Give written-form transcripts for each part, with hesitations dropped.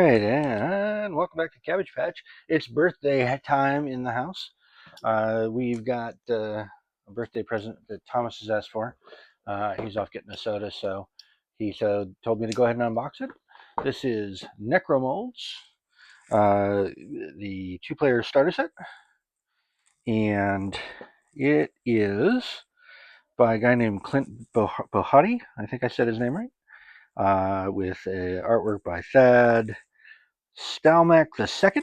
right, and welcome back to Cabbage Patch. It's birthday time in the house. We've got a birthday present that Thomas has asked for. He's off getting a soda, so he told me to go ahead and unbox it. This is Necromolds, the two-player starter set, and it is by a guy named Clint Bohati. I think I said his name right. With artwork by Thad Stalmack II.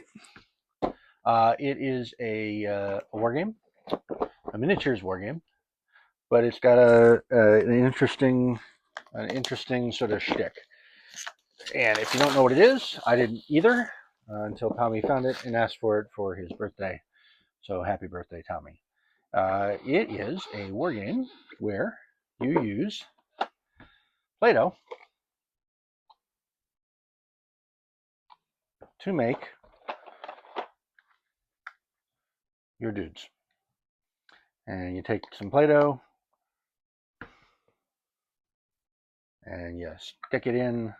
It is a war game, a miniatures war game, but it's got an interesting sort of shtick. And if you don't know what it is, I didn't either until Tommy found it and asked for it for his birthday. So happy birthday, Tommy! It is a war game where you use Play-Doh to make your dudes. And you take some Play-Doh and you stick it in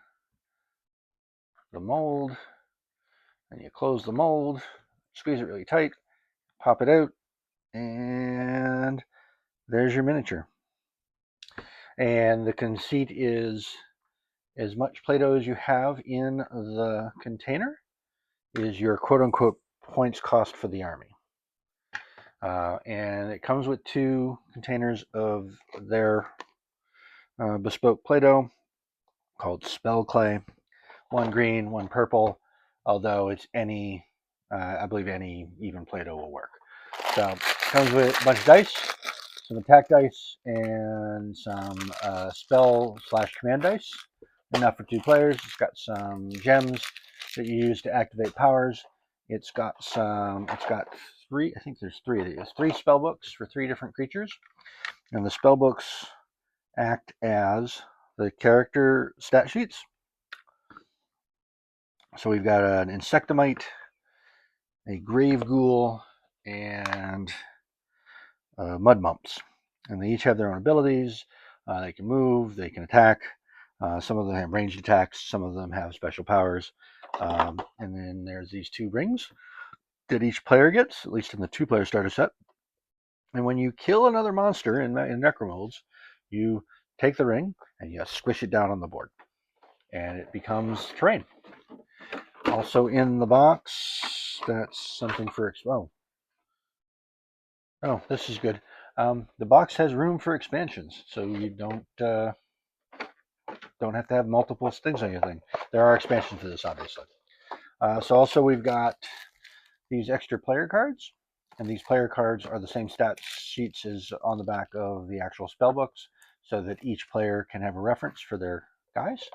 the mold, and you close the mold, squeeze it really tight, pop it out, and there's your miniature. And the conceit is as much Play-Doh as you have in the container is your quote-unquote points cost for the army. And it comes with 2 containers of their bespoke Play-Doh called Spell Clay. 1 green, 1 purple, although it's I believe any even Play-Doh will work. So it comes with a bunch of dice, some attack dice, and some spell/command dice. Enough for 2 players. It's got some gems that you use to activate powers. It's got 3, I think there's 3 of these. 3 spell books for 3 different creatures. And the spell books act as the character stat sheets. So we've got an Insectomite, a Grave Ghoul, and Mud Mumps. And they each have their own abilities. They can move, they can attack. Some of them have ranged attacks, some of them have special powers. And then there's these 2 rings that each player gets, at least in the 2-player starter set. And when you kill another monster in Necromolds, you take the ring and you squish it down on the board. And it becomes terrain. Also in the box, that's something for oh, this is good. The box has room for expansions, so you don't have to have multiple things on your thing. There are expansions for this, obviously. So also we've got these extra player cards, and these player cards are the same stat sheets as on the back of the actual spell books, so that each player can have a reference for their guys.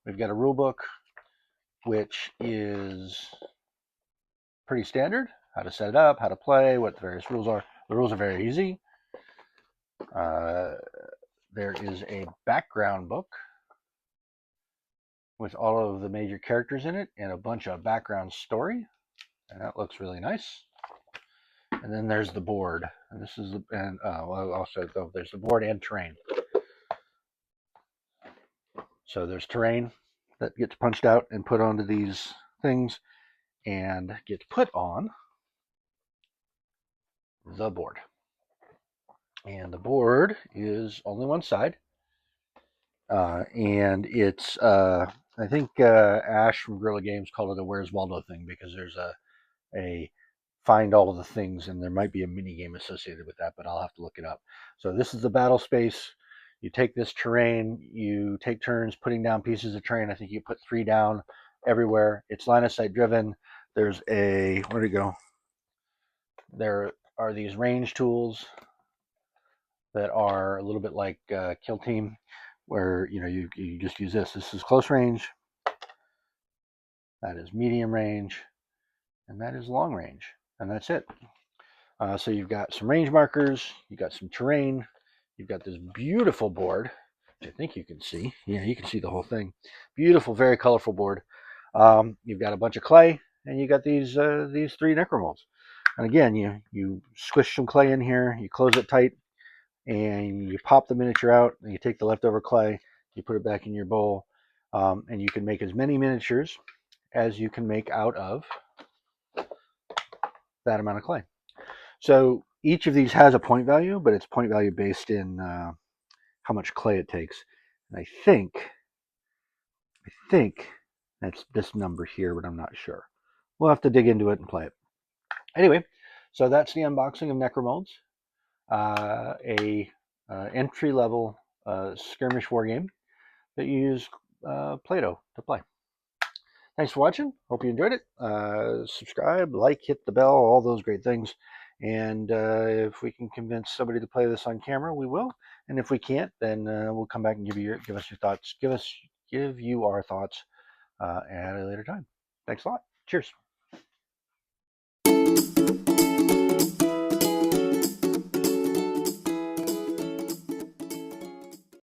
We've got a rule book, which is pretty standard. How to set it up, how to play, what the various rules are. The rules are very easy. There is a background book with all of the major characters in it and a bunch of background story, and that looks really nice. And then there's the board, and this is there's the board and terrain. So there's terrain that gets punched out and put onto these things and gets put on the board. And the board is only one side, and it's I think Ash from Guerrilla Games called it a Where's Waldo thing, because there's a find all of the things, and there might be a mini game associated with that, but I'll have to look it up. So this is the battle space. You take this terrain, you take turns putting down pieces of terrain. I think you put 3 down everywhere. It's line of sight driven. There's where'd it go? There are these range tools that are a little bit like Kill Team, where you just use this. This is close range, that is medium range, and that is long range, and that's it. So you've got some range markers, you've got some terrain, you've got this beautiful board, which I think you can see. Yeah, you can see the whole thing. Beautiful, very colorful board. You've got a bunch of clay, and you got these 3 Necromolds. And again, you squish some clay in here, you close it tight, and you pop the miniature out, and you take the leftover clay, you put it back in your bowl, and you can make as many miniatures as you can make out of that amount of clay. So each of these has a point value, but it's point value based in how much clay it takes. And I think that's this number here, but I'm not sure. We'll have to dig into it and play it. Anyway, so that's the unboxing of Necromolds, a entry-level skirmish war game that you use Play-Doh to play. Thanks for watching. Hope you enjoyed it. Subscribe, like, hit the bell, all those great things. And if we can convince somebody to play this on camera, we will. And if we can't, then we'll come back and give us your thoughts. Give you our thoughts at a later time. Thanks a lot. Cheers.